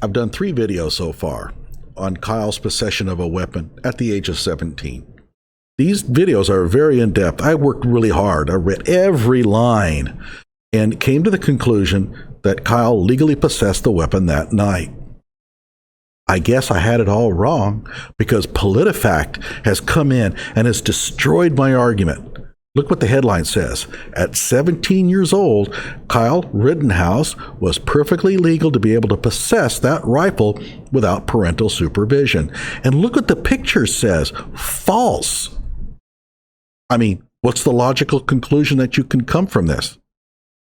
I've done 3 videos so far on Kyle's possession of a weapon at the age of 17. These videos are very in-depth. I worked really hard. I read every line and came to the conclusion that Kyle legally possessed the weapon that night. I guess I had it all wrong because Politifact has come in and has destroyed my argument. Look what the headline says. At 17 years old, Kyle Rittenhouse was perfectly legal to be able to possess that rifle without parental supervision. And look what the picture says. False. I mean, what's the logical conclusion that you can come from this?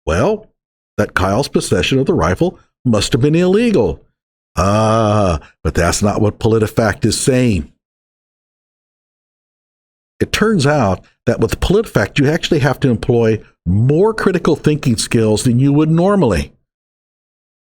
Well, that Kyle's possession of the rifle must have been illegal. But that's not what Politifact is saying. It turns out that with Politifact, you actually have to employ more critical thinking skills than you would normally.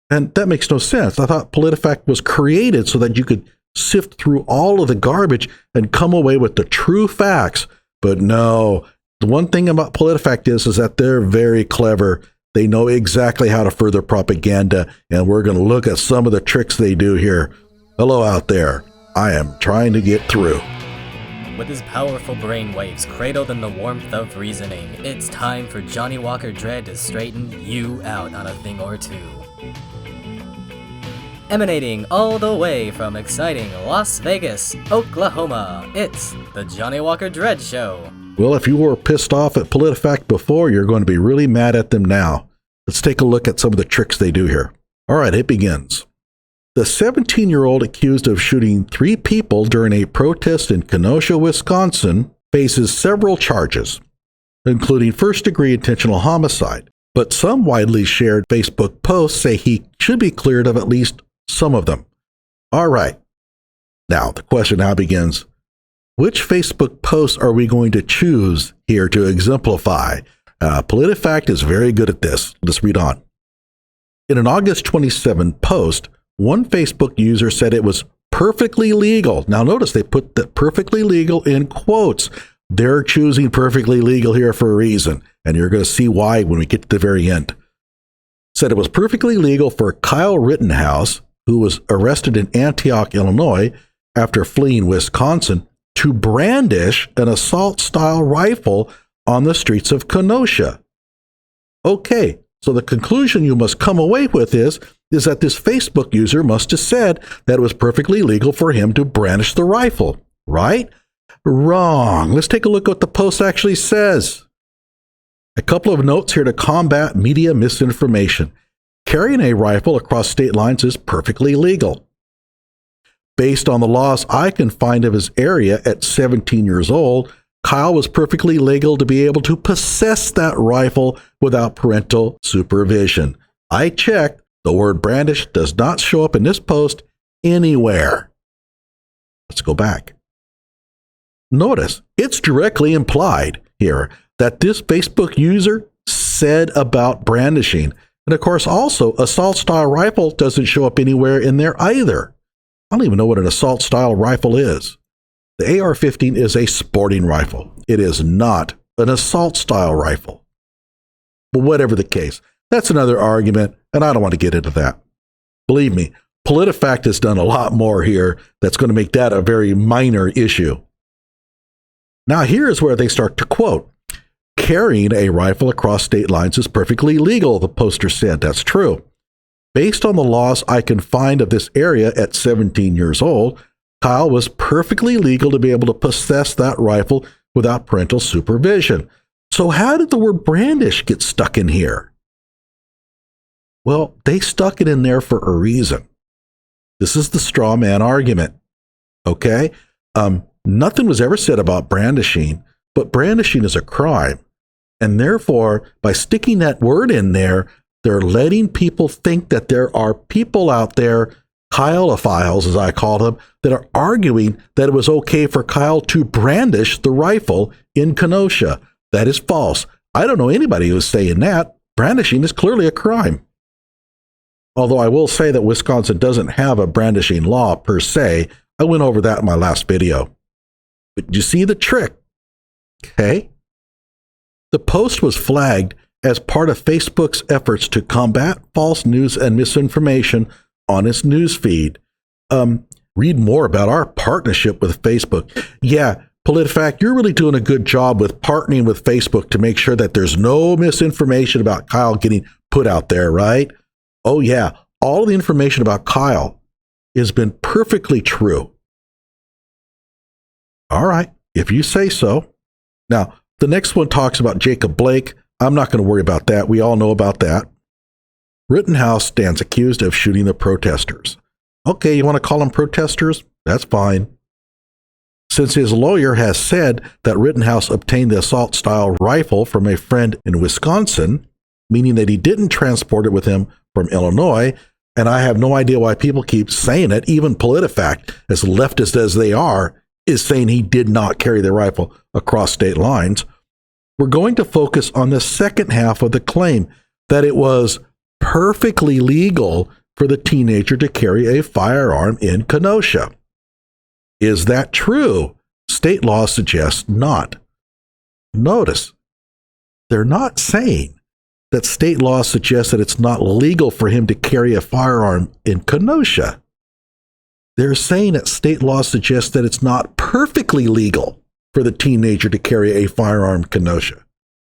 And that makes no sense. I thought Politifact was created so that you could sift through all of the garbage and come away with the true facts. But no, the one thing about Politifact is that they're very clever. They know exactly how to further propaganda, and we're going to look at some of the tricks they do here. Hello out there. I am trying to get through. With his powerful brainwaves cradled in the warmth of reasoning, it's time for Johnnie Walker Dread to straighten you out on a thing or two. Emanating all the way from exciting Las Vegas, Oklahoma, it's the Johnnie Walker Dread Show. Well, if you were pissed off at Politifact before, you're going to be really mad at them now. Let's take a look at some of the tricks they do here. All right, it begins. The 17-year-old accused of shooting 3 people during a protest in Kenosha, Wisconsin, faces several charges, including first-degree intentional homicide. But some widely shared Facebook posts say he should be cleared of at least some of them. All right. Now, the question now begins, which Facebook posts are we going to choose here to exemplify? Politifact is very good at this. Let's read on. In an August 27 post, one Facebook user said it was perfectly legal. Now notice they put the perfectly legal in quotes. They're choosing perfectly legal here for a reason, and you're going to see why when we get to the very end. Said it was perfectly legal for Kyle Rittenhouse, who was arrested in Antioch, Illinois, after fleeing Wisconsin, to brandish an assault-style rifle on the streets of Kenosha. Okay, so the conclusion you must come away with is that this Facebook user must have said that it was perfectly legal for him to brandish the rifle, right? Wrong. Let's take a look at what the post actually says. A couple of notes here to combat media misinformation. Carrying a rifle across state lines is perfectly legal. Based on the laws I can find of his area at 17 years old, Kyle was perfectly legal to be able to possess that rifle without parental supervision. I checked. The word brandish does not show up in this post anywhere. Let's go back. Notice it's directly implied here that this Facebook user said about brandishing. And of course, also, assault-style rifle doesn't show up anywhere in there either. I don't even know what an assault-style rifle is. The AR-15 is a sporting rifle. It is not an assault-style rifle. But whatever the case, that's another argument, and I don't want to get into that. Believe me, Politifact has done a lot more here that's going to make that a very minor issue. Now here's where they start to quote. Carrying a rifle across state lines is perfectly legal, the poster said. That's true. Based on the laws I can find of this area at 17 years old, Kyle was perfectly legal to be able to possess that rifle without parental supervision. So how did the word brandish get stuck in here? Well, they stuck it in there for a reason. This is the straw man argument. Okay? Nothing was ever said about brandishing, but brandishing is a crime. And therefore, by sticking that word in there, they're letting people think that there are people out there, Kyleophiles, as I call them, that are arguing that it was okay for Kyle to brandish the rifle in Kenosha. That is false. I don't know anybody who's saying that. Brandishing is clearly a crime. Although I will say that Wisconsin doesn't have a brandishing law per se. I went over that in my last video. But you see the trick? Okay. The post was flagged as part of Facebook's efforts to combat false news and misinformation on his newsfeed. Read more about our partnership with Facebook. Yeah, Politifact, you're really doing a good job with partnering with Facebook to make sure that there's no misinformation about Kyle getting put out there, right? Oh, yeah. All the information about Kyle has been perfectly true. All right, if you say so. Now, the next one talks about Jacob Blake. I'm not going to worry about that. We all know about that. Rittenhouse stands accused of shooting the protesters. Okay, you want to call them protesters? That's fine. Since his lawyer has said that Rittenhouse obtained the assault-style rifle from a friend in Wisconsin, meaning that he didn't transport it with him from Illinois, and I have no idea why people keep saying it. Even Politifact, as leftist as they are, is saying he did not carry the rifle across state lines. We're going to focus on the second half of the claim, that it was perfectly legal for the teenager to carry a firearm in Kenosha. Is that true? State law suggests not. Notice, they're not saying that state law suggests that it's not legal for him to carry a firearm in Kenosha. They're saying that state law suggests that it's not perfectly legal for the teenager to carry a firearm in Kenosha.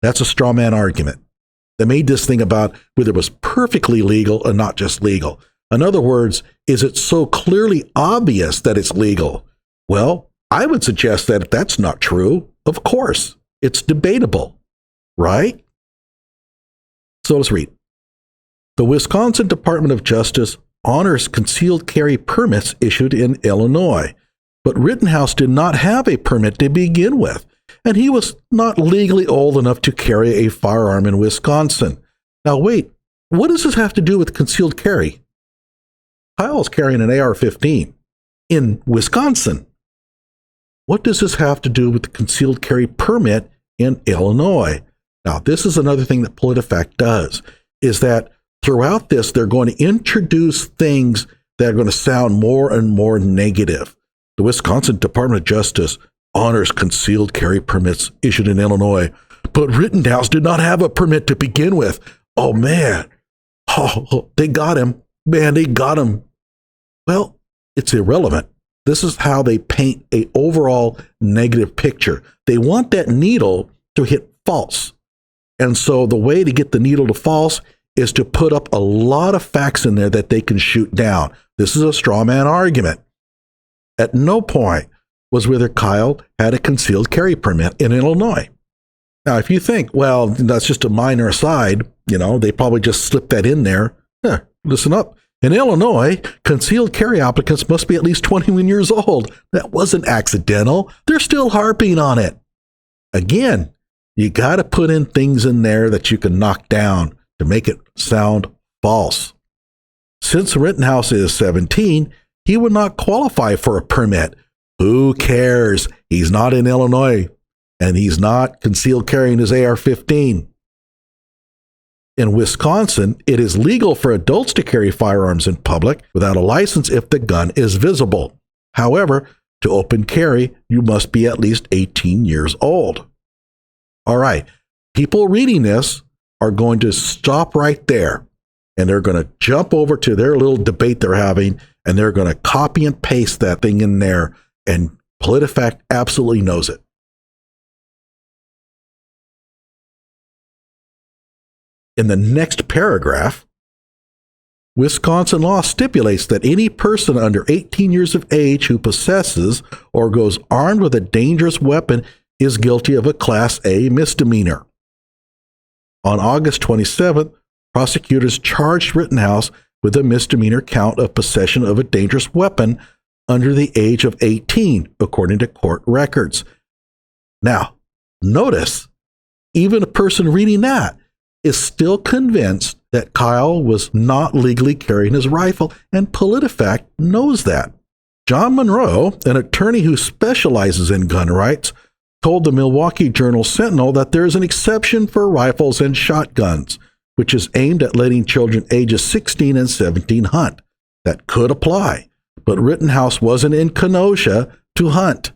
That's a straw man argument. They made this thing about whether it was perfectly legal and not just legal. In other words, is it so clearly obvious that it's legal? Well, I would suggest that if that's not true, of course, it's debatable, right? So let's read. The Wisconsin Department of Justice honors concealed carry permits issued in Illinois, but Rittenhouse did not have a permit to begin with, and he was not legally old enough to carry a firearm in Wisconsin. Now wait, what does this have to do with concealed carry? Kyle's carrying an AR-15 in Wisconsin. What does this have to do with the concealed carry permit in Illinois? Now, this is another thing that Politifact does, is that throughout this, they're going to introduce things that are going to sound more and more negative. The Wisconsin Department of Justice honors concealed carry permits issued in Illinois, but Rittenhouse did not have a permit to begin with. Oh, man. Oh, they got him. Man, they got him. Well, it's irrelevant. This is how they paint an overall negative picture. They want that needle to hit false. And so the way to get the needle to false is to put up a lot of facts in there that they can shoot down. This is a straw man argument. At no point was whether Kyle had a concealed carry permit in Illinois. Now, if you think, well, that's just a minor aside, they probably just slipped that in there. Listen up. In Illinois, concealed carry applicants must be at least 21 years old. That wasn't accidental. They're still harping on it. Again, you got to put in things in there that you can knock down to make it sound false. Since Rittenhouse is 17, he would not qualify for a permit. Who cares? He's not in Illinois, and he's not concealed carrying his AR-15. In Wisconsin, it is legal for adults to carry firearms in public without a license if the gun is visible. However, to open carry, you must be at least 18 years old. All right, people reading this are going to stop right there, and they're going to jump over to their little debate they're having, and they're going to copy and paste that thing in there, and Politifact absolutely knows it. In the next paragraph, Wisconsin law stipulates that any person under 18 years of age who possesses or goes armed with a dangerous weapon is guilty of a Class A misdemeanor. On August 27th, prosecutors charged Rittenhouse with a misdemeanor count of possession of a dangerous weapon under the age of 18, according to court records. Now, notice, even a person reading that is still convinced that Kyle was not legally carrying his rifle, and Politifact knows that. John Monroe, an attorney who specializes in gun rights, told the Milwaukee Journal-Sentinel that there is an exception for rifles and shotguns, which is aimed at letting children ages 16 and 17 hunt. That could apply, but Rittenhouse wasn't in Kenosha to hunt.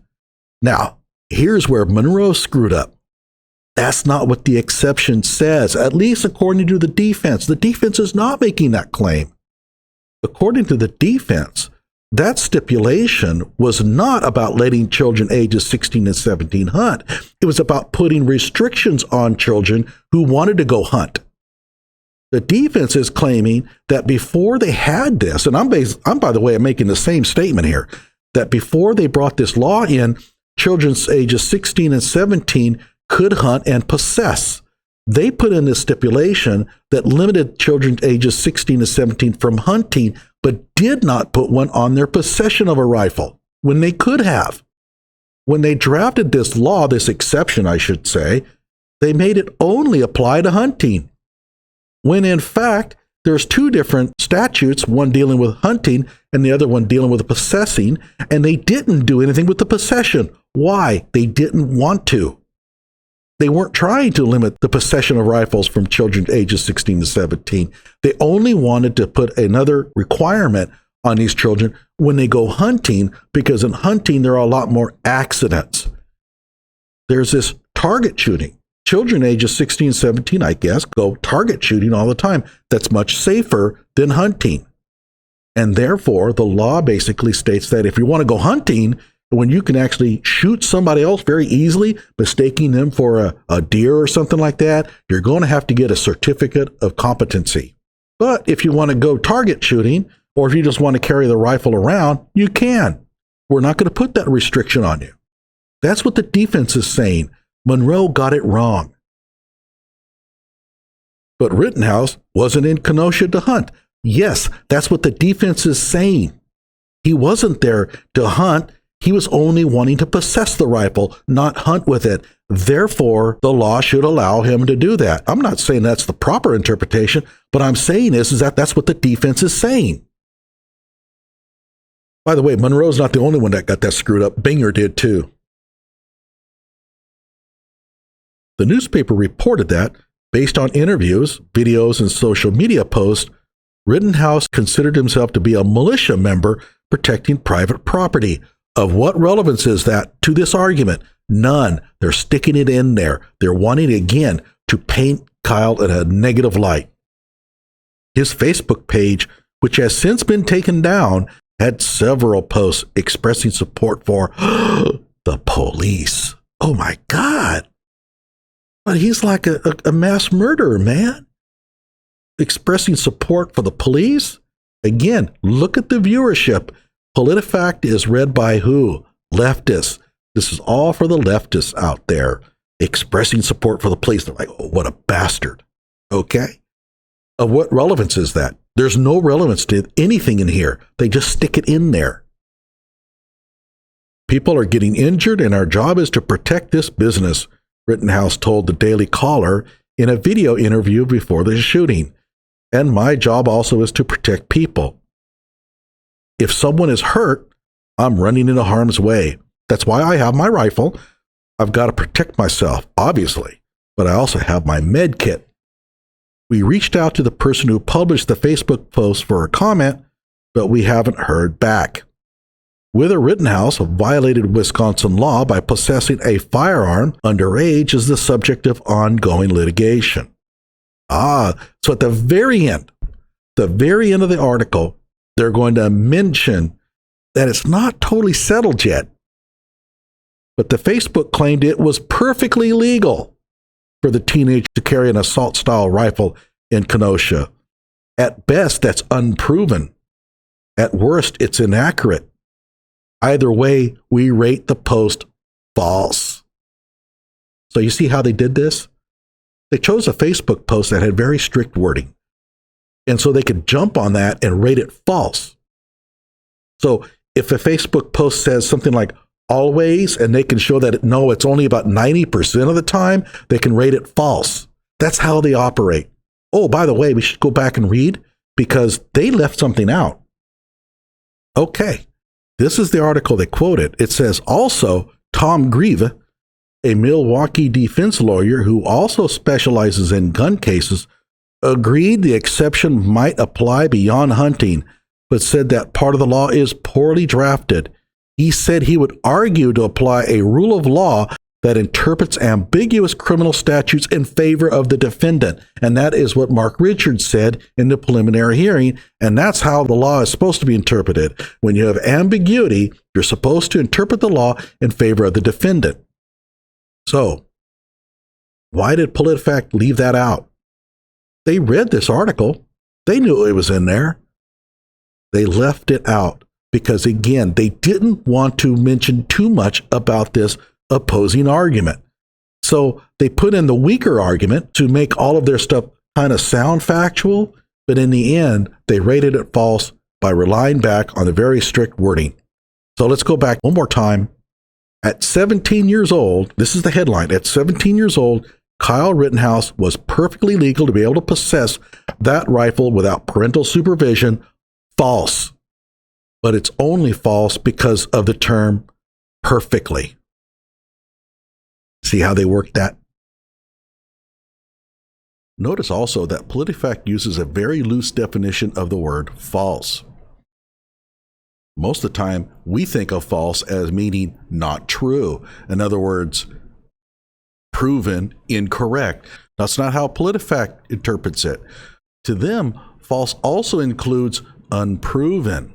Now, here's where Monroe screwed up. That's not what the exception says, at least according to the defense. The defense is not making that claim. According to the defense, that stipulation was not about letting children ages 16 and 17 hunt. It was about putting restrictions on children who wanted to go hunt. The defense is claiming that before they had this, and I'm by the way, I'm making the same statement here, that before they brought this law in, children ages 16 and 17 could hunt and possess. They put in this stipulation that limited children ages 16 to 17 from hunting, but did not put one on their possession of a rifle when they could have. When they drafted this law, this exception, I should say, they made it only apply to hunting. When in fact, there's two different statutes, one dealing with hunting and the other one dealing with possessing, and they didn't do anything with the possession. Why? They didn't want to. They weren't trying to limit the possession of rifles from children ages 16 to 17. They only wanted to put another requirement on these children when they go hunting, because in hunting, there are a lot more accidents. There's this target shooting. Children ages 16, 17, I guess, go target shooting all the time. That's much safer than hunting. And therefore, the law basically states that if you want to go hunting, when you can actually shoot somebody else very easily, mistaking them for a deer or something like that, you're going to have to get a certificate of competency. But if you want to go target shooting, or if you just want to carry the rifle around, you can. We're not going to put that restriction on you. That's what the defense is saying. Monroe got it wrong. But Rittenhouse wasn't in Kenosha to hunt. Yes, that's what the defense is saying. He wasn't there to hunt. He was only wanting to possess the rifle, not hunt with it. Therefore, the law should allow him to do that. I'm not saying that's the proper interpretation, but I'm saying is that that's what the defense is saying. By the way, Monroe's not the only one that got that screwed up. Binger did too. The newspaper reported that, based on interviews, videos, and social media posts, Rittenhouse considered himself to be a militia member protecting private property. Of what relevance is that to this argument? None. They're sticking it in there. They're wanting, again, to paint Kyle in a negative light. His Facebook page, which has since been taken down, had several posts expressing support for the police. Oh my God. But he's like a mass murderer, man. Expressing support for the police? Again, look at the viewership. Politifact is read by who? Leftists. This is all for the leftists out there expressing support for the police. They're like, oh, what a bastard. Okay? Of what relevance is that? There's no relevance to anything in here. They just stick it in there. People are getting injured, and our job is to protect this business, Rittenhouse told the Daily Caller in a video interview before the shooting. And my job also is to protect people. If someone is hurt, I'm running into harm's way. That's why I have my rifle. I've got to protect myself, obviously, but I also have my med kit. We reached out to the person who published the Facebook post for a comment, but we haven't heard back. Whether Rittenhouse violated Wisconsin law by possessing a firearm underage is the subject of ongoing litigation. So at the very end of the article, they're going to mention that it's not totally settled yet. But the Facebook claimed it was perfectly legal for the teenager to carry an assault-style rifle in Kenosha. At best, that's unproven. At worst, it's inaccurate. Either way, we rate the post false. So you see how they did this? They chose a Facebook post that had very strict wording. And so they could jump on that and rate it false. So if a Facebook post says something like always, and they can show that it's only about 90% of the time, they can rate it false. That's how they operate. Oh, by the way, we should go back and read because they left something out. Okay. This is the article they quoted. It says, also, Tom Grieve, a Milwaukee defense lawyer who also specializes in gun cases, agreed the exception might apply beyond hunting, but said that part of the law is poorly drafted. He said he would argue to apply a rule of law that interprets ambiguous criminal statutes in favor of the defendant. And that is what Mark Richards said in the preliminary hearing. And that's how the law is supposed to be interpreted. When you have ambiguity, you're supposed to interpret the law in favor of the defendant. So, why did Politifact leave that out? They read this article. They knew it was in there. They left it out because, again, they didn't want to mention too much about this opposing argument. So they put in the weaker argument to make all of their stuff kind of sound factual, but in the end, they rated it false by relying back on the very strict wording. So let's go back one more time. At 17 years old, this is the headline, at 17 years old, Kyle Rittenhouse was perfectly legal to be able to possess that rifle without parental supervision. False. But it's only false because of the term perfectly. See how they work that? Notice also that Politifact uses a very loose definition of the word false. Most of the time, we think of false as meaning not true. In other words, proven incorrect. That's not how Politifact interprets it. To them, false also includes unproven.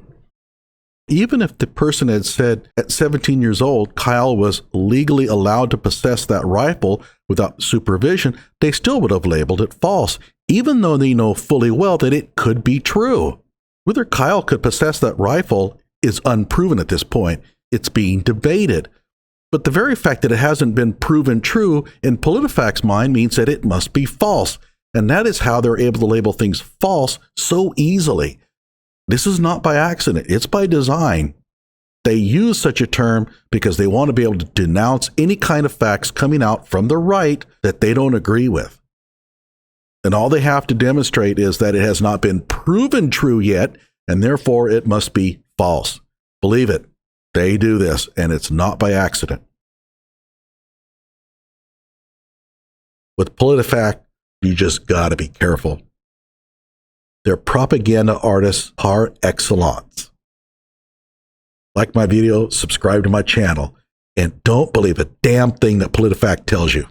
Even if the person had said at 17 years old, Kyle was legally allowed to possess that rifle without supervision, they still would have labeled it false, even though they know fully well that it could be true. Whether Kyle could possess that rifle is unproven at this point. It's being debated. But the very fact that it hasn't been proven true in Politifact's mind means that it must be false. And that is how they're able to label things false so easily. This is not by accident. It's by design. They use such a term because they want to be able to denounce any kind of facts coming out from the right that they don't agree with. And all they have to demonstrate is that it has not been proven true yet, and therefore it must be false. Believe it. They do this, and it's not by accident. With Politifact, you just got to be careful. They're propaganda artists par excellence. Like my video, subscribe to my channel, and don't believe a damn thing that Politifact tells you.